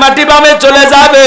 মাটি বামে চলে যাবে,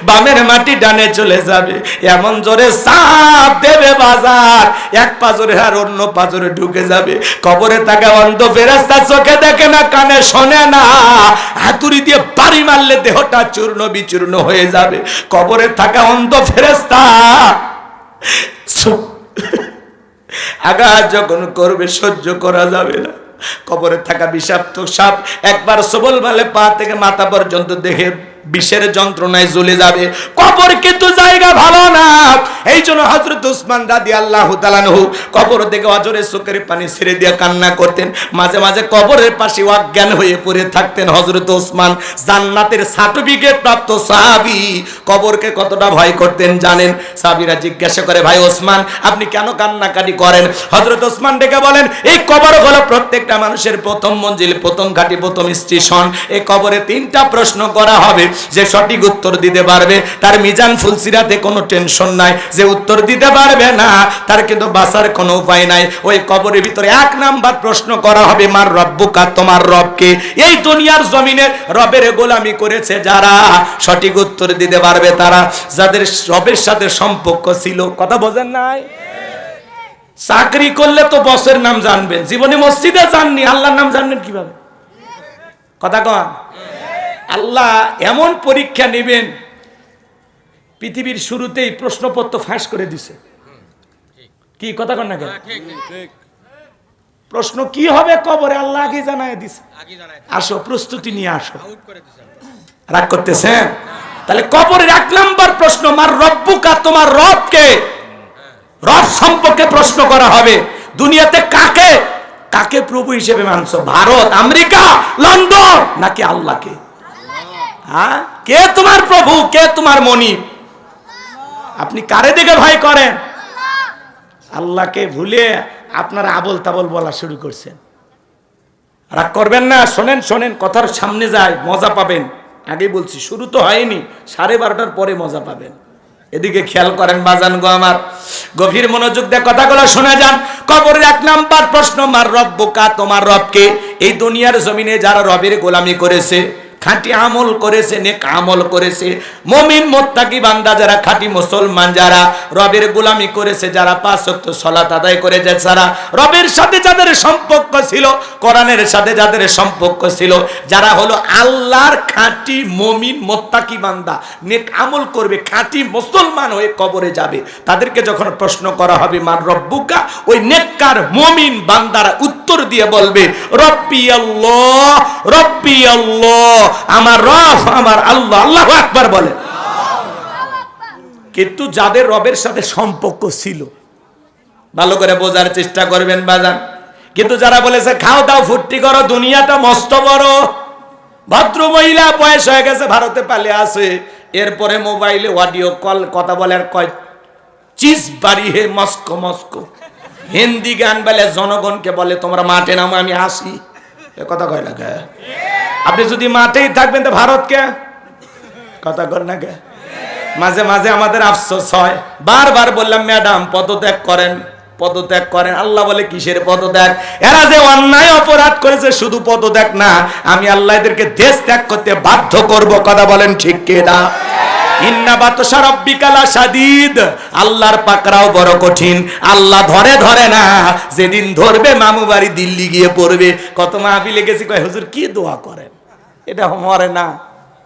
বামের মাটি ডানে চলে যাবে। এমন জোরে চাপ দেবে বাজার, এক পাজরে আর অন্য পাজরে ঢুকে যাবে। কবরে থাকা অন্ধ ফেরেশতা চোখে দেখে না, কানে শোনে না, হাতুড়ি দিয়ে বাড়ি মারলে দেহটা চূর্ণ বিচূর্ণ হয়ে যাবে। কবরে থাকা অন্ধ ফেরেশতা আঘাত যখন করবে সহ্য করা যাবে না। কবরে থাকা বিষাক্ত সাপ একবার সবল মারলে পা থেকে মাথা পর্যন্ত দেখে বিষের যন্ত্রণায় জ্বলে যাবে। কবর কিন্তু জায়গা ভালো না। এই জন্য হযরত ওসমান রাদিয়াল্লাহু তাআলা আনহু কবর থেকে অজরে চোখের পানি ছেড়ে দিয়ে কান্না করতেন। মাঝে মাঝে কবরের পাশে অজ্ঞান হয়ে পড়ে থাকতেন হযরত ওসমান, জান্নাতের সার্টিফিকেট প্রাপ্ত সাহাবী। কবরকে কতটা ভয় করতেন জানেন? সাহাবীরা জিজ্ঞাসা করে, ভাই ওসমান আপনি কেন কান্নাকাটি করেন? হযরত ওসমান ডেকে বলেন, এই কবর হলো প্রত্যেকটা মানুষের প্রথম মঞ্জিল, প্রথম ঘাঁটি, প্রথম স্টেশন। এই কবরে 3টা প্রশ্ন করা হবে। যে সঠিক উত্তর দিতে পারবে তার মিজান ফুলসিরাতে কোনো টেনশন নাই, যে উত্তর দিতে পারবে না তার কিন্তু বাঁচার কোনো উপায় নাই। ওই কবরের ভিতরে 1 নাম্বার প্রশ্ন করা হবে, মার রব্বুকা, তোমার রবকে। এই দুনিয়ার জমিনে রবের গোলামি করেছে যারা, সঠিক উত্তর দিতে পারবে তারা, যাদের রবের সাথে সম্পর্ক ছিল। কথা বোঝেন নাই? চাকরি করলে তো বসের নাম জানবেন, জীবনে মসজিদে যাননি, আল্লাহর নাম জানবেন কিভাবে? কথা কন। আল্লাহ এমন পরীক্ষা নেবেন, পৃথিবীর শুরুতেই প্রশ্নপত্র ফাঁস করে দিছে। কি কথা কন না কেন? প্রশ্ন কি হবে কবরে আল্লাহ আগে জানায় দিছে। আসো প্রস্তুতি নিয়ে আসো। রাগ করতেছেন? তাহলে কবরের 1 নাম্বার প্রশ্ন, মার রব্বুকা, তোমার রবকে। রব সম্পর্কে প্রশ্ন করা হবে। দুনিয়াতে কাকে কাকে প্রভু হিসেবে মানছো? ভারত, আমেরিকা, লন্ডন নাকি আল্লাহকে? হ্যাঁ, কে তোমার প্রভু, কে তোমার মনিব? আপনি কারে দেখে ভয় করেন? আল্লাহকে ভুলে আপনারা আবল তাবল বলা শুরু করছেন। রাগ করবেন না, শোনেন শোনেন, কথার সামনে যায়, মজা পাবেন। আগে বলছি শুরু তো হয়নি, 12:30টার পরে মজা পাবেন। এদিকে খেয়াল করেন বাজান গো আমার, গভীর মনোযোগ দিয়ে কথাগুলো শোনা যান। কবরের 1 নাম্বার প্রশ্ন, মার রব্বুকা, তোমার রবকে। এই দুনিয়ার জমিনে যারা রবের গোলামি করেছে, খাঁটি আমল করেছে, নেক আমল করেছে, মুমিন মুত্তাকি বান্দা যারা, খাঁটি মুসলমান যারা, রবের গোলামি করেছে যারা, 5 ওয়াক্ত সালাত আদায় করে যায় যারা, রবের সাথে যাদের সম্পর্ক ছিল, কোরআনের সাথে যাদের সম্পর্ক ছিল, যারা হলো আল্লাহর খাঁটি মুমিন মুত্তাকি বান্দা, নেক আমল করবে, খাঁটি মুসলমান হয়ে কবরে যাবে, তাদেরকে যখন প্রশ্ন করা হবে মান রব্বুকা, ওই নেককার মুমিন বান্দারা উত্তর দিয়ে বলবে রব্বি আল্লাহ, রব্বি আল্লাহ, আমার রব আমার আল্লাহ। আল্লাহু আকবার বলে। কিন্তু যাদের রবের সাথে সম্পর্ক ছিল, ভালো করে বোঝার চেষ্টা করবেন বাজান। কিন্তু যারা বলেছে খাও দাও ফুর্তি করো, দুনিয়াটা মস্ত বড়, ভদ্র মহিলা বয়স হয়ে গেছে, ভারতে পালে আছে, এরপরে মোবাইলে অডিও কল কথা বলে, আর কয় চিজ বাড়ি হে মস্কো মস্কো, হিন্দি গান বলে, জনগণকে বলে তোমরা মাঠে নামো আমি আসি। এ কথা কয় না কে? আপনি যদি মাঠেই থাকবেন তো ভারতকে কথা কর না কে? মাঝে মাঝে আমাদের আফসোস হয়, বারবার বললাম ম্যাডাম পদত্যাগ করেন, পদত্যাগ করেন। আল্লাহ বলে কিসের পদত্যাগ? এরা যে অন্যায় অপরাধ করেছে, শুধু পদত্যাগ না, আমি আল্লাহ এদেরকে দেশ ত্যাগ করতে বাধ্য করব। কথা বলেন ঠিক কিনা? ইন্না বাতশা রাব্বিকা লাশাদীদ, আল্লাহর পাকড়াও বড় কঠিন। আল্লাহ ধরে ধরে না, যেদিন ধরবে মামু বাড়ি দিল্লি গিয়ে পড়বে। কত মাহফিলে গেছি, কয় হুজুর কি দোয়া করেন, এটা মরে না,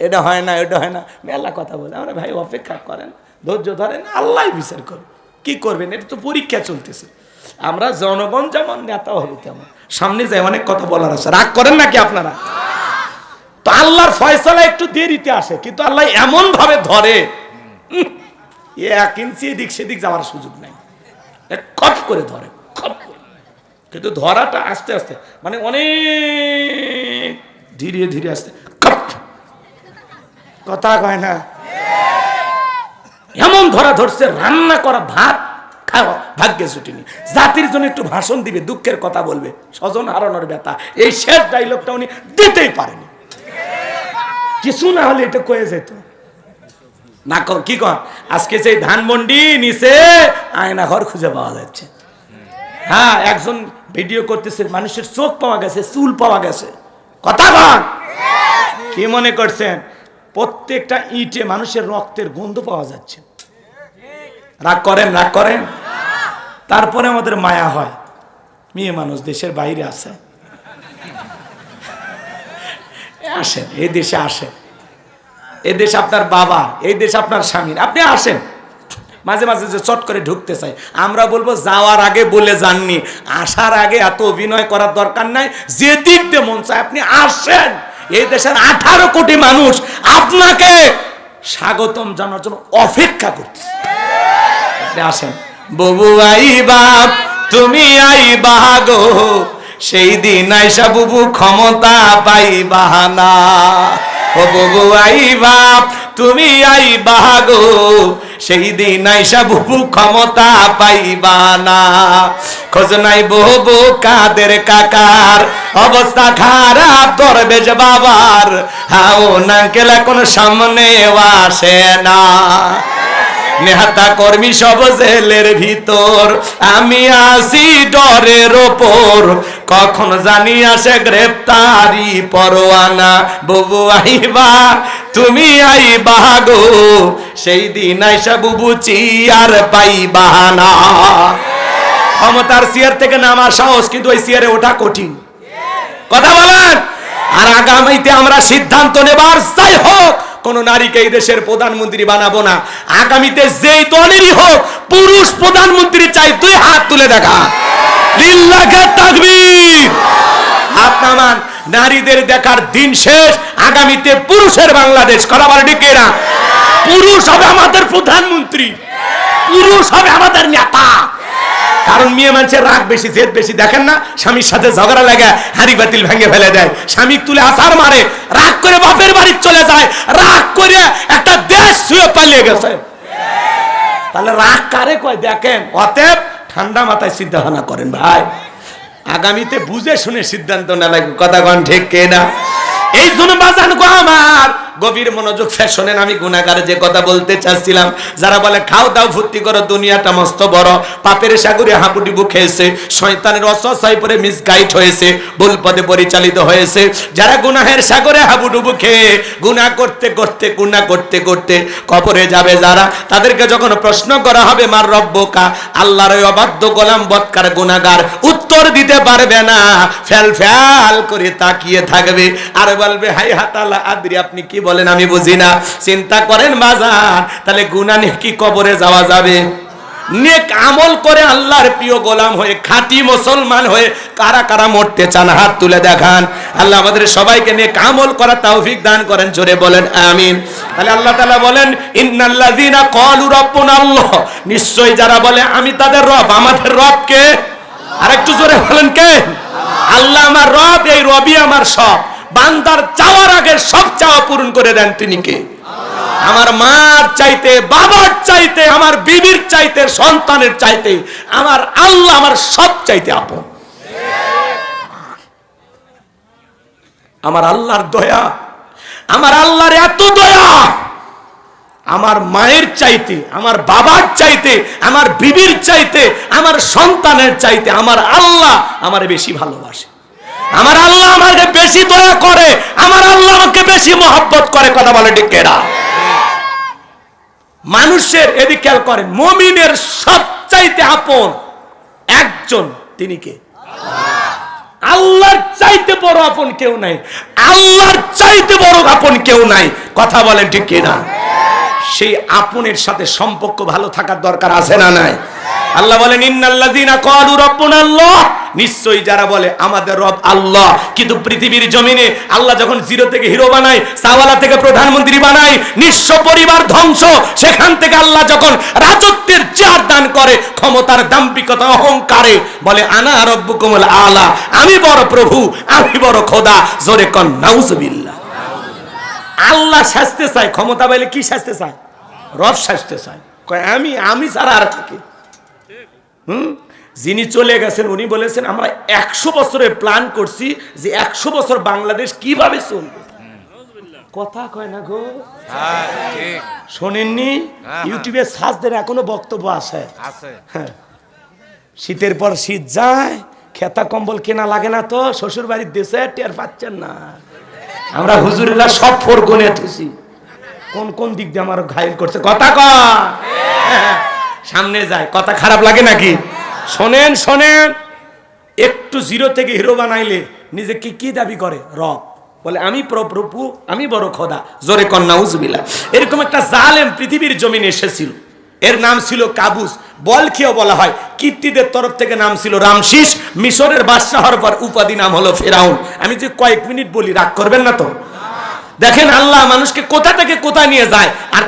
এটা হয় না, এটা হয় না, মেলা কথা বলে। আমরা ভাই অপেক্ষা করেন, ধৈর্য ধরেন, আল্লাহ বিচার করবে। কি করবেন? এটা তো পরীক্ষা চলতেছে। আমরা জনগণ যেমন, নেতাও হবে তেমন। সামনে যায় অনেক কথা বলার আছে, রাগ করেন নাকি আপনারা? তো আল্লাহর ফয়সালা একটু দেরিতে আসে, কিন্তু আল্লাহ এমন ভাবে ধরে, 1 ইঞ্চি এদিক সেদিক যাওয়ার সুযোগ নাই, খপ করে ধরে, খপ করে। কিন্তু ধরাটা আস্তে আস্তে, মানে অনেক ধীরে ধীরে আসতে, কথা কয় না, এমন ধরা ধরছে, রান্না করা ভাত খাওয়া ভাগ্যে ছুটিনি। জাতির জন্য একটু ভাষণ দিবে, দুঃখের কথা বলবে, স্বজন হারানোর ব্যথা, এই শেষ ডায়লগটা উনি দিতেই পারেনি। কিছু না হলে এটা কয়ে যেত না। কি কর, আজকে সেই ধানমন্ডি নিচে আয়না ঘর খুঁজে পাওয়া যাচ্ছে। হ্যাঁ, একজন ভিডিও করতেছে, মানুষের চোখ পাওয়া গেছে, চুল পাওয়া গেছে। কথা বল, কি মনে করছেন প্রত্যেকটা ইটে মানুষের রক্তের গন্ধ পাওয়া যাচ্ছে। রাগ করেন, রাগ করেন। তারপরে আমাদের মায়া হয়, মেয়ে মানুষ দেশের বাইরে আছে, আসেন এই দেশে, আসেন এই দেশ আপনার বাবা, এই দেশ আপনার স্বামীর, আপনি আসেন। মাঝে মাঝে যে চট করে ঢুকতে চাই, আমরা বলবো যাওয়ার আগে বলে যাননি, আসার আগে এত অভিনয় করার দরকার নাই, যে দিক দিয়ে মন চায় আপনি আসেন। এই দেশের 18 কোটি মানুষ আপনাকে স্বাগতম জানার জন্য অপেক্ষা করতেছে, আপনি আসেন। বুবু আইবা তুমি আইবা গো, সেই দিন আইসা বুবু ক্ষমতা পাইবা না। ও বুবু আইবা তুমি আইবা গো, সেই দিন আইসা বুবু ক্ষমতা পাইবা না। খোঁজ নাই বুবু কাদের কাকার, অবস্থা খারাপ দরবেশ বাবার, হাও নাঙ্কেল এখন সামনে আসে না। নেহাতা কর্মী সব জেলের ভিতর, আমি আসি ডরের ওপর, কখন জানি আসে গ্রেপ্তারি পরোয়ানা। বুবু আইবা তুমি আইবা গো, সেই দিন আইসা বুবু চিয়ার পাইবা না। ক্ষমতার চেয়ার থেকে নামার সাহস, কিন্তু ওই চেয়ারে ওঠা কঠিন। কথা বলেন। আর আগামীতে আমরা সিদ্ধান্ত নেবার, যাই হোক কোন নারীকে এই দেশের প্রধানমন্ত্রী বানাবো না। আগামীতে যেই দলেরই হোক পুরুষ প্রধানমন্ত্রী চাই, তুই হাত তুলে দেখা। লিল্লাহে তাকবীর। হাত নামান। নারীদের দেখার দিন শেষ, আগামীতে পুরুষের বাংলাদেশ। কথা বলে ঠিক না? পুরুষ হবে আমাদের প্রধানমন্ত্রী, পুরুষ হবে আমাদের নেতা। কারণ মেয়ে মানুষের রাগ বেশি, জেদ বেশি। দেখেন না, স্বামীর সাথে ঝগড়া লাগে হাড়ি বাতিল ভেঙে ফেলে দেয়, স্বামী তুলে আছাড় মারে, রাগ করে বাপের বাড়ি চলে যায়, রাগ করে একটা দেশ ছুঁয়ে পালিয়ে গেছে। তাহলে রাগ কারে কয় দেখেন। অতএব ঠান্ডা মাথায় চিন্তা ভাবনা করেন ভাই, আগামীতে বুঝে শুনে সিদ্ধান্ত না লাগবে। কথা কন ঠিক কিনা? এই জন্য বাজান গো আমার, গভীর মনোযোগ শোনেন। আমি গুনাহগার যে কথা বলতে চাচ্ছিলাম, যারা বলে খাও দাও ফুর্তি করো, দুনিয়াটা মস্ত বড়, পাপের সাগরে হাঁপুটিবু খেয়েছে, শয়তানের অসহায় পরে মিসগাইড হয়েছে, ভুল পথে পরিচালিত হয়েছে, যারা গুনাহের সাগরে হাবুডুবু খেয়ে গুনাহ করতে করতে গুনাহ করতে করতে কবরে যাবে যারা, তাদেরকে যখন প্রশ্ন করা হবে মার রব্বুকা, আল্লাহর ওই অবাধ্য গোলাম বদকার গুনাহগার উত্তর দিতে পারবে না, ফ্যাল ফ্যাল করে তাকিয়ে থাকবে আর বলবে হাই হাতালা আদ্রি, আপনি কি বলেন আমি বুঝি না। চিন্তা করেন বাজার, তাহলে গুনাহ নিয়ে কি কবরে যাওয়া যাবে? নেক আমল করে আল্লাহর প্রিয় গোলাম হয়ে, খাঁটি মুসলমান হয়ে কারা কারা মরতে চান হাত তুলে দেখান। আল্লাহ আমাদের সবাইকে নেক আমল করার তৌফিক দান করেন, জোরে বলেন আমিন। তাহলে আল্লাহ তাআলা বলেন ইন্নাল্লাযীনা ক্বালু রাব্বুনা আল্লাহ, নিশ্চয়ই যারা বলে আমি তাদের রব, আমাদের রব কে? আরেকটু জোরে বলেন কে? আল্লাহ আমার রব, এই রবই আমার সব। বান্দার চাওয়ার আগে সব চাওয়া পূরণ করে দেন তিনি কে? আমার মার চাইতে, বাবার চাইতে, আমার বিবির চাইতে, সন্তানের চাইতে আমার আল্লাহ আমার সব চাইতে আপন। আমার আল্লাহর দয়া, আমার আল্লাহর এত দয়া, আমার মায়ের চাইতে, আমার বাবার চাইতে, আমার বিবির চাইতে, আমার সন্তানের চাইতে আমার আল্লাহ আমার বেশি ভালোবাসে। আমার আল্লাহ আমাকে বেশি দয়া করে, আমার আল্লাহ আমাকে বেশি মহব্বত করে। কথা বলে ঠিক কিনা? মানুষের এদিকে খেয়াল করেন, মুমিনের সবচাইতে আপন একজন, তিনি কে? আল্লাহর চাইতে বড় আপন কেউ নাই, আল্লাহর চাইতে বড় আপন কেউ নাই। কথা বলেন ঠিক কিনা? সেই আপনের সাথে সম্পর্ক ভালো থাকার দরকার আছে না নাই? আল্লাহ বলেন ইন্নাল্লাযীনা ক্বালু রাব্বুনা আল্লাহ, নিশ্চয়ই যারা বলে আমাদের রব আল্লাহ। কিন্তু পৃথিবীর জমিনে আল্লাহ যখন জিরো থেকে হিরো বানায়, সাওয়ালা থেকে প্রধানমন্ত্রী বানায়, নিঃস্ব পরিবার ধ্বংস, সেখান থেকে আল্লাহ যখন রাজত্বের চেয়ার দান করে, ক্ষমতার দাম্ভিকতা অহংকারে বলে আনা রব্বুকুমুল আলা, আমি বড় প্রভু, আমি বড় খোদা। জোরে কন নাউজুবিল্লাহ। আল্লাহ শাস্তে চায়, ক্ষমতা পাইলে কি শাস্তে চায়? রব শাস্তে চায়, কয় আমি ছাড়া আর থাকে। যিনি চলে গেছেন উনি বলেছেন আমরা 100 বছরের প্ল্যান করছি যে 100 বছর বাংলাদেশ কিভাবে চলবে। কথা কয় না গো, শোনেননি? ইউটিউবে সার্চ দেন, এখনো বক্তব্য আছে। হ্যাঁ, শীতের পর শীত যায়, খেতা কম্বল কেনা লাগে না তো, শ্বশুর বাড়ির দেশে টের পাচ্ছেন না। আমরা হুজুরেরা সব ফোর গুনে থুছি, কোন কোন দিক দিয়ে আমার ঘায়ল করছে, কথা কয়। সামনে যায়, কথা খারাপ লাগে নাকি? শোনেন শোনেন, একটু জিরো থেকে হিরো বানাইলে নিজেকে কি দাবি করে? রব। বলে আমি প্রভু, আমি বড় খোদা। জোরে কন্যা উজবিল্লাহ। এরকম একটা জালেম পৃথিবীর জমিনে এসেছিল, এর নাম ছিল কাবুস। বলখিও বলা হয়, কীর্তিদের তরফ থেকে নাম ছিল রামশিস। মিশরের বাদশাহ হওয়ার পর উপাধি নাম হলো ফেরাউন। আমি যে কয়েক মিনিট বলি, রাগ করবেন না তো? দেখেন আল্লাহ মানুষকে কোথা থেকে কোথায় নিয়ে যায়। আর